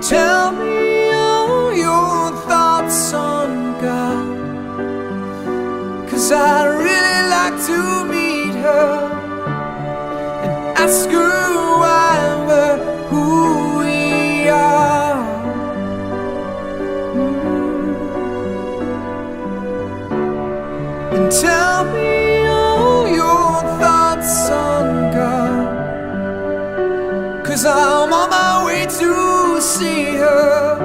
Tell me all your thoughts on God, 'cause I'd really like to meet her and ask her why we're who we are. And tell me all your thoughts on God, 'cause I'm on my way to see her.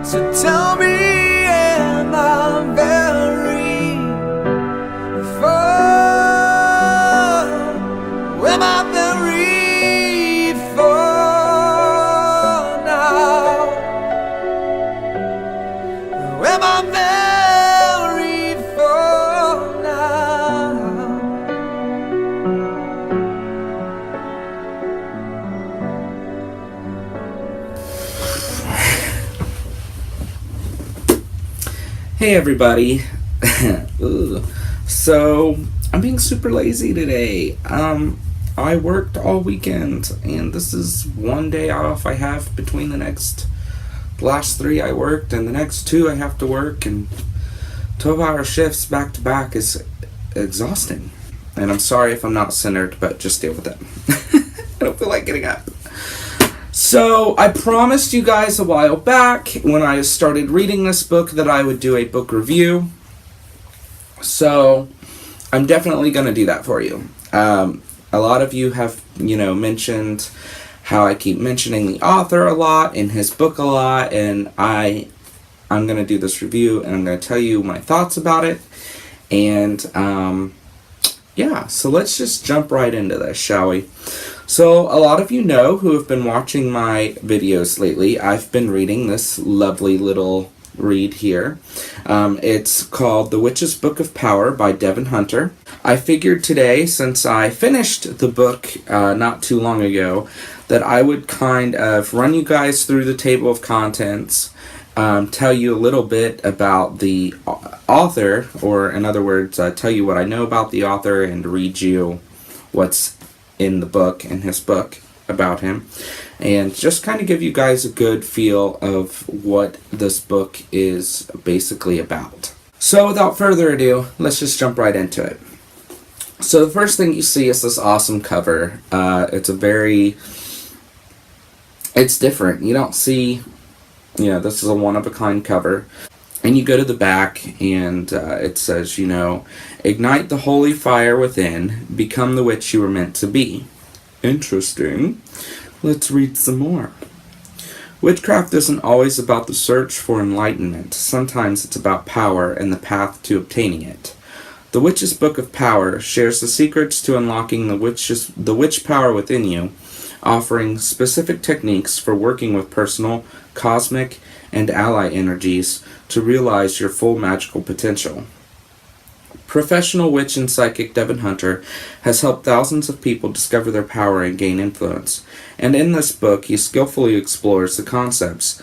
So tell me, am I very far? Am I very far now? Am I very far now? Hey everybody. Ooh. So I'm being super lazy today. I worked all weekend and this is one day off I have between the last 3 I worked and the next 2 I have to work, and 12-hour shifts back to back is exhausting. And I'm sorry if I'm not centered, but just deal with it. I don't feel like getting up. So, I promised you guys a while back when I started reading this book that I would do a book review. So, I'm definitely going to do that for you. A lot of you have, mentioned how I keep mentioning the author a lot and his book a lot, and I'm going to do this review and I'm going to tell you my thoughts about it. And, so let's just jump right into this, shall we? So, a lot of you know who have been watching my videos lately, I've been reading this lovely little read here. It's called The Witch's Book of Power by Devin Hunter. I figured today, since I finished the book not too long ago, that I would kind of run you guys through the table of contents, tell you a little bit about the author, or in other words, tell you what I know about the author and read you what's in the book, in his book, about him, and just kind of give you guys a good feel of what this book is basically about. So without further ado, let's just jump right into it. So the first thing you see is this awesome cover. It's different. You don't see, this is a one-of-a-kind cover. And you go to the back, and it says, ignite the holy fire within, become the witch you were meant to be. Interesting. Let's read some more. Witchcraft isn't always about the search for enlightenment. Sometimes it's about power and the path to obtaining it. The Witch's Book of Power shares the secrets to unlocking the witch power within you, offering specific techniques for working with personal, cosmic, and ally energies to realize your full magical potential. Professional witch and psychic Devin Hunter has helped thousands of people discover their power and gain influence, and in this book he skillfully explores the concepts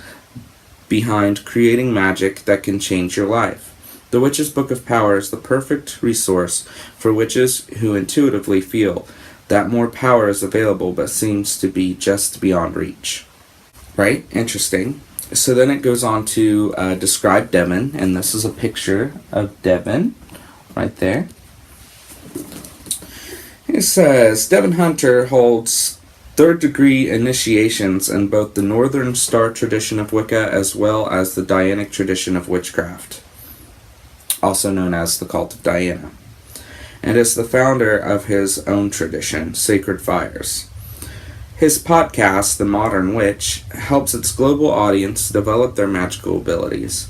behind creating magic that can change your life. The Witch's Book of Power is the perfect resource for witches who intuitively feel that more power is available but seems to be just beyond reach. Right? Interesting. So then it goes on to describe Devin, and this is a picture of Devin right there. It says, Devin Hunter holds third-degree initiations in both the Northern Star tradition of Wicca as well as the Dianic tradition of witchcraft, also known as the Cult of Diana, and is the founder of his own tradition, Sacred Fires. His podcast, The Modern Witch, helps its global audience develop their magical abilities.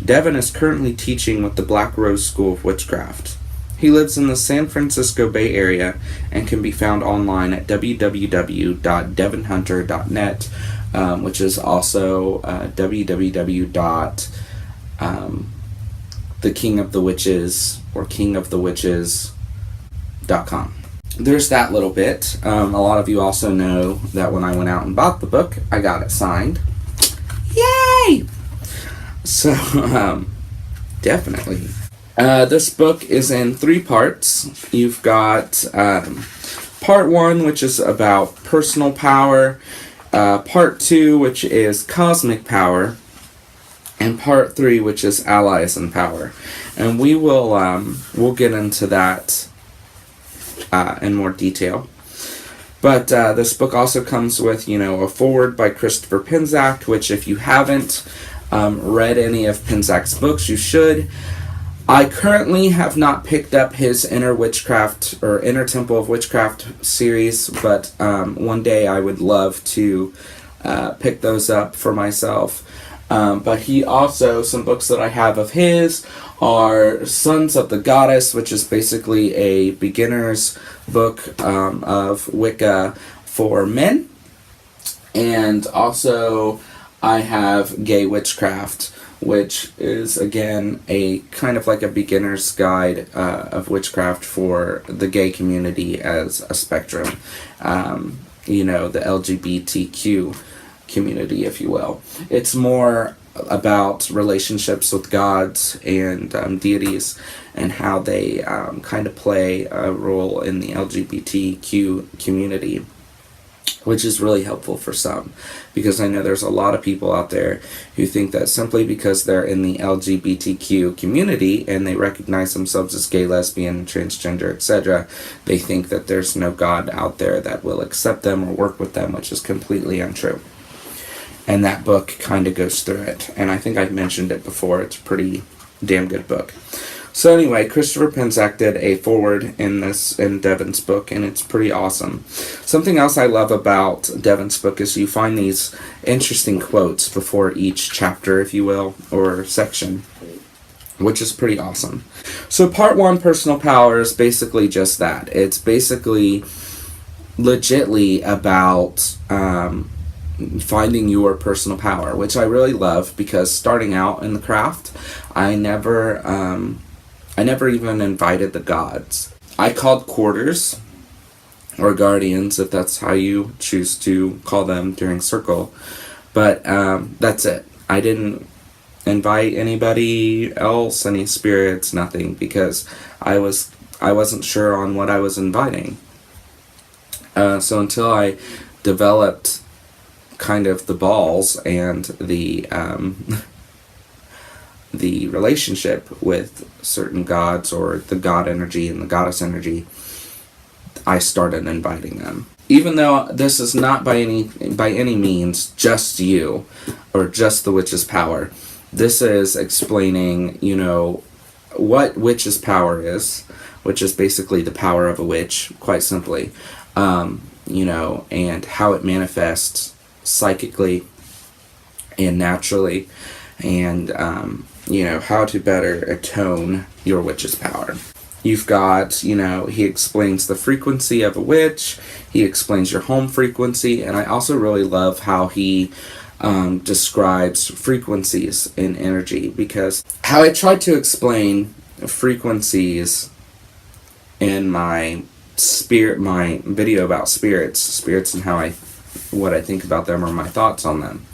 Devin is currently teaching with the Black Rose School of Witchcraft. He lives in the San Francisco Bay Area and can be found online at www.devinhunter.net, which is also www.thekingofthewitches or kingofthewitches.com. There's that little bit. A lot of you also know that when I went out and bought the book, I got it signed. Yay! So, definitely. This book is in 3 parts. You've got part 1, which is about personal power. Part 2, which is Cosmic Power, and Part 3, which is Allies and Power. And we'll get into that in more detail. But this book also comes with, a foreword by Christopher Penczak, which if you haven't read any of Penczak's books, you should. I currently have not picked up his Inner Witchcraft or Inner Temple of Witchcraft series, but one day I would love to pick those up for myself. But he also, some books that I have of his are Sons of the Goddess, which is basically a beginner's book of Wicca for men. And also I have Gay Witchcraft, which is again a kind of like a beginner's guide of witchcraft for the gay community as a spectrum. The LGBTQ community, if you will. It's more about relationships with gods and deities and how they kind of play a role in the LGBTQ community, which is really helpful for some, because I know there's a lot of people out there who think that simply because they're in the LGBTQ community and they recognize themselves as gay, lesbian, transgender, etc., they think that there's no God out there that will accept them or work with them, which is completely untrue. And that book kind of goes through it. And I think I've mentioned it before. It's a pretty damn good book. So anyway, Christopher Penczak did a foreword in Devon's book, and it's pretty awesome. Something else I love about Devon's book is you find these interesting quotes before each chapter, if you will, or section, which is pretty awesome. So part 1, Personal Power, is basically just that. It's basically legitly about finding your personal power, which I really love, because starting out in the craft, I never even invited the gods. I called quarters, or guardians, if that's how you choose to call them during circle, but that's it. I didn't invite anybody else, any spirits, nothing, because I wasn't sure on what I was inviting. So until I developed kind of the balls and the relationship with certain gods, or the god energy and the goddess energy, I started inviting them. Even though this is not by any means just you or just the witch's power, this is explaining, what witch's power is, which is basically the power of a witch, quite simply, and how it manifests psychically and naturally, and how to better atone your witch's power. You've got, he explains the frequency of a witch, he explains your home frequency, and I also really love how he describes frequencies in energy, because how I tried to explain frequencies in my video about spirits and how what I think about them, or my thoughts on them.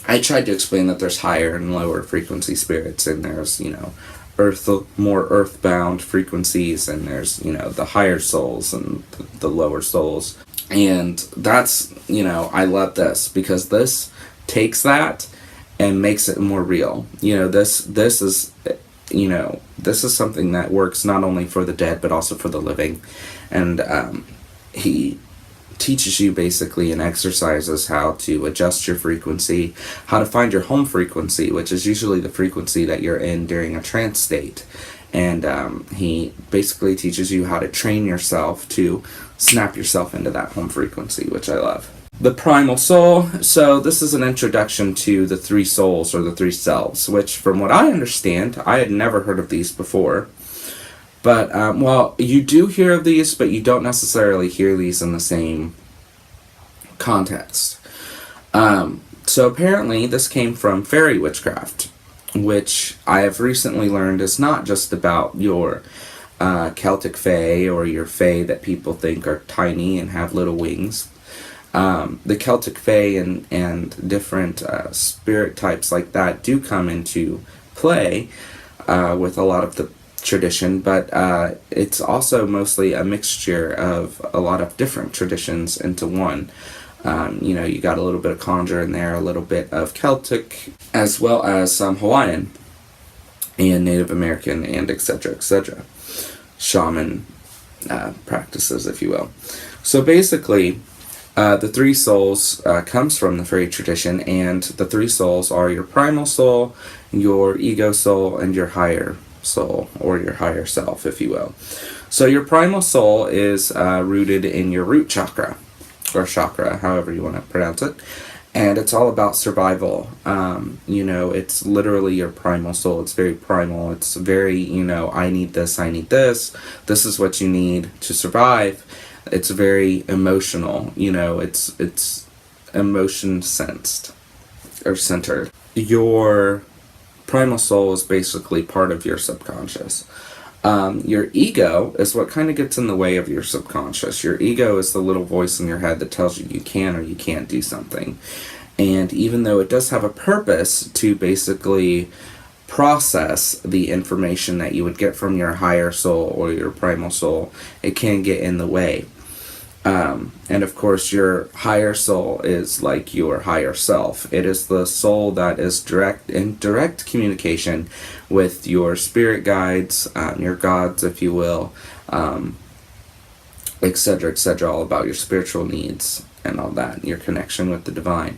I tried to explain that there's higher and lower frequency spirits, and there's, more earthbound frequencies, and there's, the higher souls and the lower souls. And that's, I love this, because this takes that and makes it more real. This is something that works not only for the dead, but also for the living. And he teaches you basically and exercises how to adjust your frequency, how to find your home frequency, which is usually the frequency that you're in during a trance state. And he basically teaches you how to train yourself to snap yourself into that home frequency, which I love. The primal soul. So this is an introduction to the 3 souls, or the 3 selves, which from what I understand, I had never heard of these before. But, you do hear of these, but you don't necessarily hear these in the same context. So apparently this came from fairy witchcraft, which I have recently learned is not just about your Celtic fae, or your fae that people think are tiny and have little wings. The Celtic fae and different spirit types like that do come into play with a lot of the tradition, but it's also mostly a mixture of a lot of different traditions into one. You got a little bit of conjure in there, a little bit of Celtic, as well as some Hawaiian and Native American, and etc. Shaman practices, if you will. So basically, the three souls comes from the Fairy tradition, and the three souls are your primal soul, your ego soul, and your higher soul, or your higher self, if you will. So your primal soul is rooted in your root chakra, or chakra, however you want to pronounce it, and it's all about survival. It's literally your primal soul. It's very primal. It's very, I need this, this is what you need to survive. It's very emotional, it's emotion sensed or centered. Your primal soul is basically part of your subconscious. Your ego is what kind of gets in the way of your subconscious. Your ego is the little voice in your head that tells you you can or you can't do something. And even though it does have a purpose to basically process the information that you would get from your higher soul or your primal soul, it can get in the way. And of course, your higher soul is like your higher self. It is the soul that is in direct communication with your spirit guides, your gods, if you will, etc., all about your spiritual needs and all that, your connection with the divine.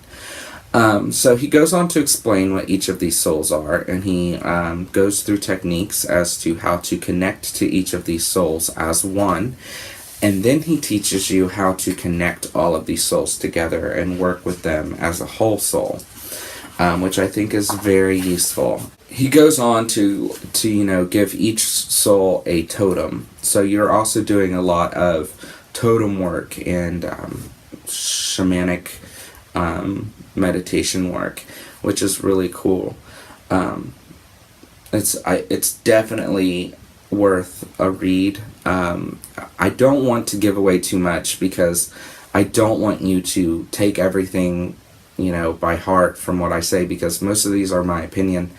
So he goes on to explain what each of these souls are, and he goes through techniques as to how to connect to each of these souls as one. And then he teaches you how to connect all of these souls together and work with them as a whole soul, which I think is very useful. He goes on to give each soul a totem. So you're also doing a lot of totem work and shamanic meditation work, which is really cool. It's definitely worth a read. I don't want to give away too much because I don't want you to take everything by heart from what I say, because most of these are my opinion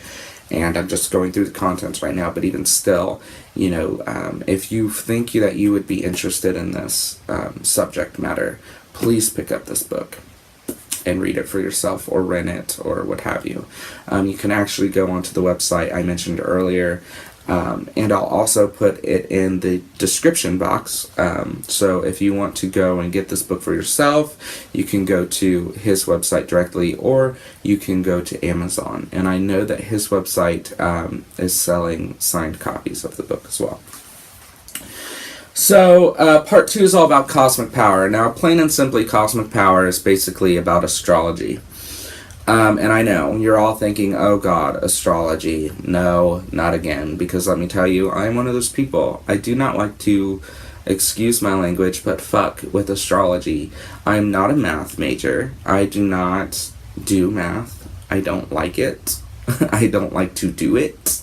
and I'm just going through the contents right now. But even still, if you think that you would be interested in this subject matter, please pick up this book and read it for yourself, or rent it, or what have you. You can actually go onto the website I mentioned earlier, and I'll also put it in the description box. So if you want to go and get this book for yourself, you can go to his website directly, or you can go to Amazon. And I know that his website is selling signed copies of the book as well. So, part 2 is all about cosmic power. Now, plain and simply, cosmic power is basically about astrology. And I know, you're all thinking, oh god, astrology. No, not again. Because let me tell you, I'm one of those people. I do not like to, excuse my language, but fuck with astrology. I'm not a math major. I do not do math. I don't like it. I don't like to do it.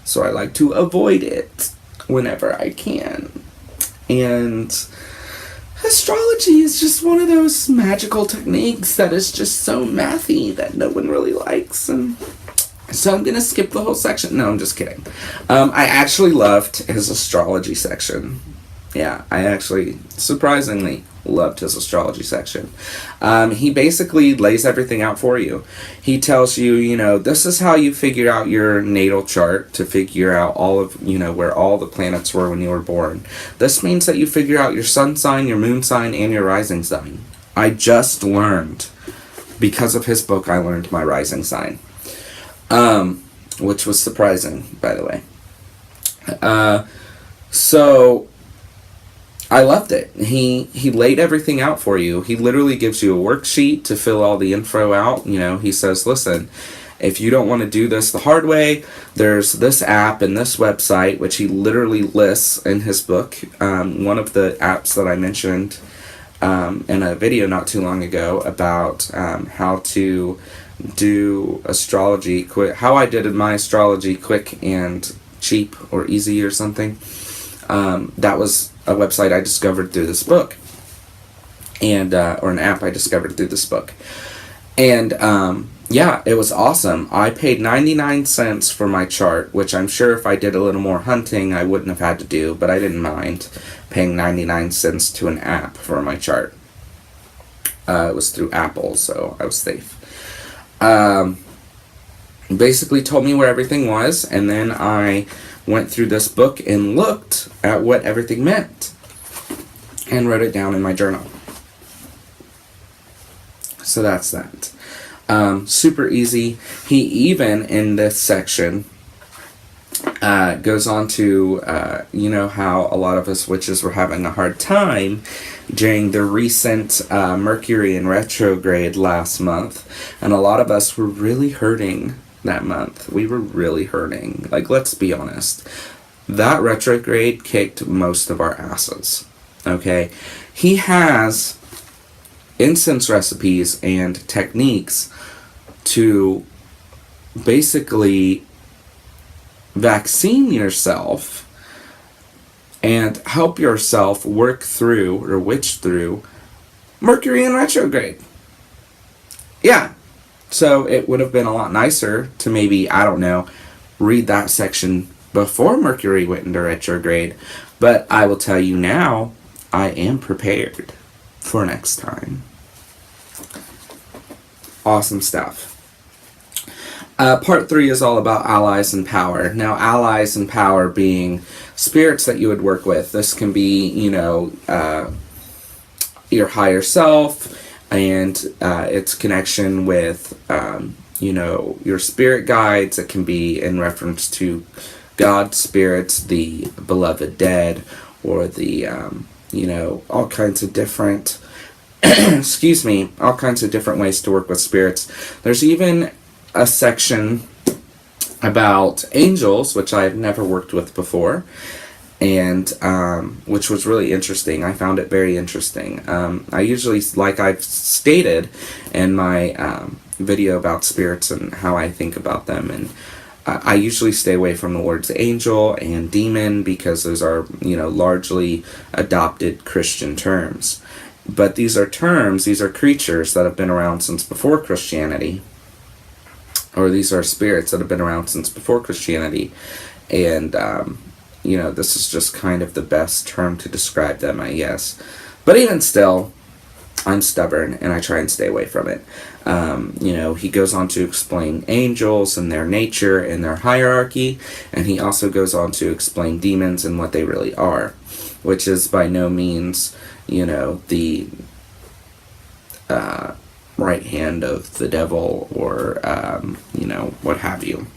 So I like to avoid it whenever I can. And astrology is just one of those magical techniques that is just so mathy that no one really likes. And so I'm going to skip the whole section. No, I'm just kidding. I actually loved his astrology section. Yeah, I actually surprisingly loved his astrology section. He basically lays everything out for you. He tells you, this is how you figure out your natal chart to figure out all of, where all the planets were when you were born. This means that you figure out your sun sign, your moon sign, and your rising sign. I just learned, because of his book, I learned my rising sign. Which was surprising, by the way. So I loved it. He laid everything out for you. He literally gives you a worksheet to fill all the info out. He says, listen, if you don't want to do this the hard way, there's this app and this website, which he literally lists in his book. One of the apps that I mentioned in a video not too long ago about how to do astrology quick, how I did my astrology quick and cheap or easy or something. That was a website I discovered through this book, and or an app I discovered through this book. And yeah, it was awesome. I paid 99 cents for my chart, which I'm sure if I did a little more hunting, I wouldn't have had to do, but I didn't mind paying 99 cents to an app for my chart. It was through Apple, so I was safe. Basically told me where everything was, and then I went through this book and looked at what everything meant and wrote it down in my journal. So that's that. Super easy. He even, in this section, goes on to, you know how a lot of us witches were having a hard time during the recent Mercury in retrograde last month, and a lot of us were really hurting that month. We were really hurting. Like, let's be honest. That retrograde kicked most of our asses. Okay? He has incense recipes and techniques to basically vaccine yourself and help yourself work through or witch through Mercury in retrograde. Yeah. So it would have been a lot nicer to maybe, I don't know, read that section before Mercury went into retrograde. But I will tell you now, I am prepared for next time. Awesome stuff. Part 3 is all about allies and power. Now, allies and power being spirits that you would work with. This can be, you know, your higher self and its connection with, you know, your spirit guides. It can be in reference to God's spirits, the beloved dead, or the, you know, all kinds of different, excuse me, all kinds of different ways to work with spirits. There's even a section about angels, which I've never worked with before, and which was really interesting. I found it very interesting. I usually, like I've stated in my video about spirits and how I think about them, and I usually stay away from the words angel and demon because those are, you know, largely adopted Christian terms. But these are terms, these are creatures that have been around since before Christianity. Or these are spirits that have been around since before Christianity. And, you know, this is just kind of the best term to describe them, I guess. But even still, I'm stubborn and I try and stay away from it. You know, he goes on to explain angels and their nature and their hierarchy. And he also goes on to explain demons and what they really are. Which is by no means, you know, the right hand of the devil or, you know, what have you.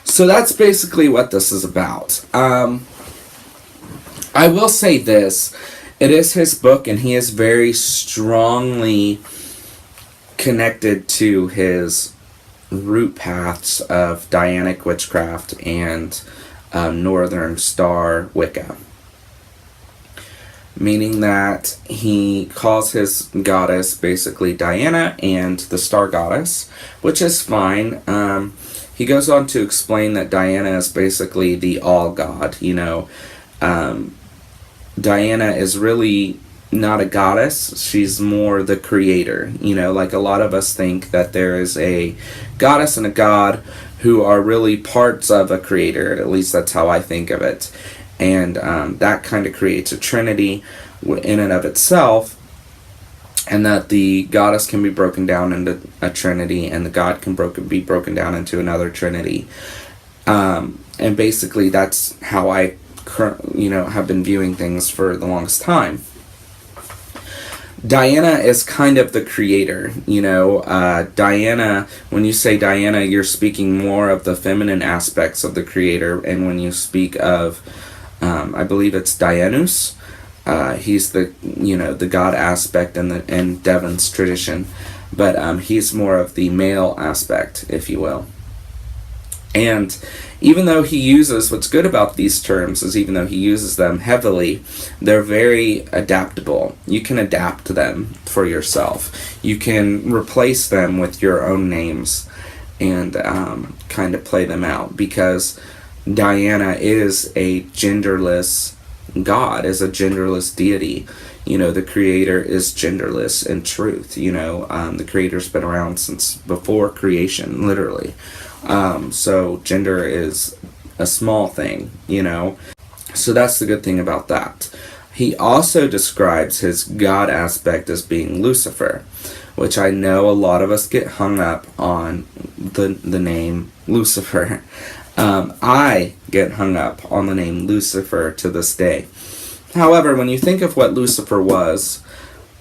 So that's basically what this is about. I will say this. It is his book, and he is very strongly connected to his root paths of Dianic witchcraft and Northern Star Wicca. Meaning that he calls his goddess basically Diana and the star goddess, which is fine. He goes on to explain that Diana is basically the all god, you know. Diana is really not a goddess, she's more the creator, you know, like a lot of us think that there is a goddess and a god who are really parts of a creator, at least that's how I think of it. And that kind of creates a trinity in and of itself, and that the goddess can be broken down into a trinity, and the god can be broken down into another trinity. And basically, that's how I, you know, have been viewing things for the longest time. Diana is kind of the creator, you know. Diana, when you say Diana, you're speaking more of the feminine aspects of the creator, and when you speak of I believe it's Dianus. He's the, you know, the god aspect in Devon's tradition, but he's more of the male aspect, if you will. And even though he uses, what's good about these terms is even though he uses them heavily, they're very adaptable. You can adapt them for yourself. You can replace them with your own names and kind of play them out, because Diana is a genderless god, is a genderless deity. the creator is genderless in truth. The creator's been around since before creation, literally. So gender is a small thing, so that's the good thing about that. He also describes his God aspect as being Lucifer, which I know a lot of us get hung up on the name Lucifer. I get hung up on the name Lucifer to this day. However, when you think of what Lucifer was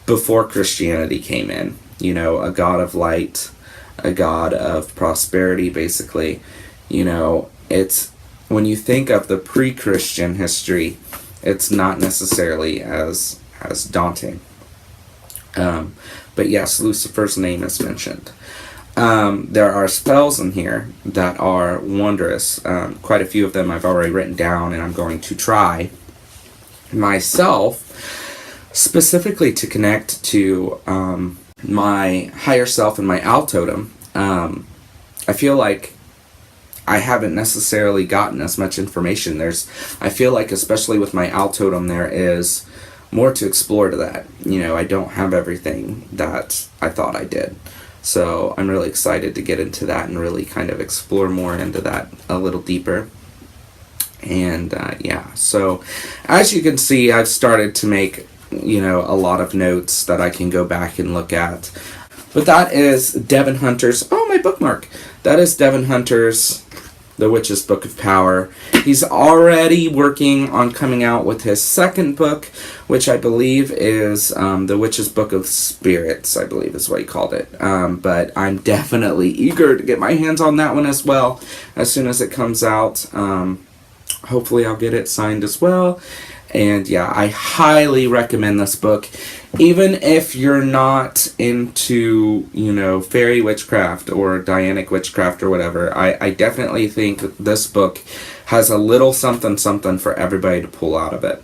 before Christianity came in, a god of light, a god of prosperity, basically, it's when you think of the pre-Christian history, it's not necessarily as daunting. But yes, Lucifer's name is mentioned. There are spells in here that are wondrous. Quite a few of them I've already written down, and I'm going to try myself, specifically to connect to my higher self and my Al Totem. I feel like I haven't necessarily gotten as much information. I feel like, especially with my Al Totem, there is more to explore to that. I don't have everything that I thought I did. So I'm really excited to get into that and really kind of explore more into that a little deeper. And so as you can see, I've started to make, a lot of notes that I can go back and look at. But that is Devin Hunter's, my bookmark. That is Devin Hunter's The Witch's Book of Power. He's already working on coming out with his second book, which I believe is The Witch's Book of Spirits, I believe is what he called it. But I'm definitely eager to get my hands on that one as well as soon as it comes out. Hopefully I'll get it signed as well. And I highly recommend this book. Even if you're not into, fairy witchcraft or Dianic witchcraft or whatever, I definitely think this book has a little something for everybody to pull out of it.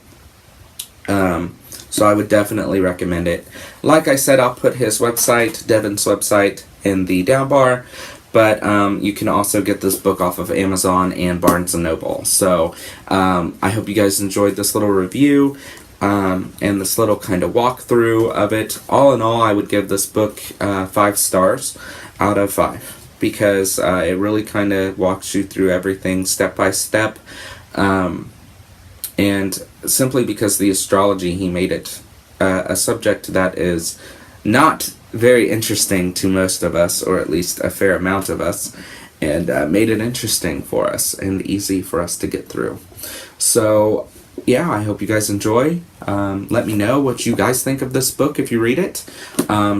So I would definitely recommend it. Like I said, I'll put his website, Devin's website, in the down bar. But you can also get this book off of Amazon and Barnes & Noble. So I hope you guys enjoyed this little review and this little kind of walkthrough of it. All in all, I would give this book 5 stars out of 5. Because it really kind of walks you through everything step by step. And simply because the astrology, he made it a subject that is not very interesting to most of us, or at least a fair amount of us, and made it interesting for us and easy for us to get through. So I hope you guys enjoy. Let me know what you guys think of this book if you read it.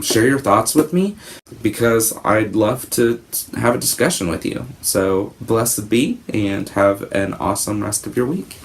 Share your thoughts with me, because I'd love to have a discussion with you. So blessed be, and have an awesome rest of your week.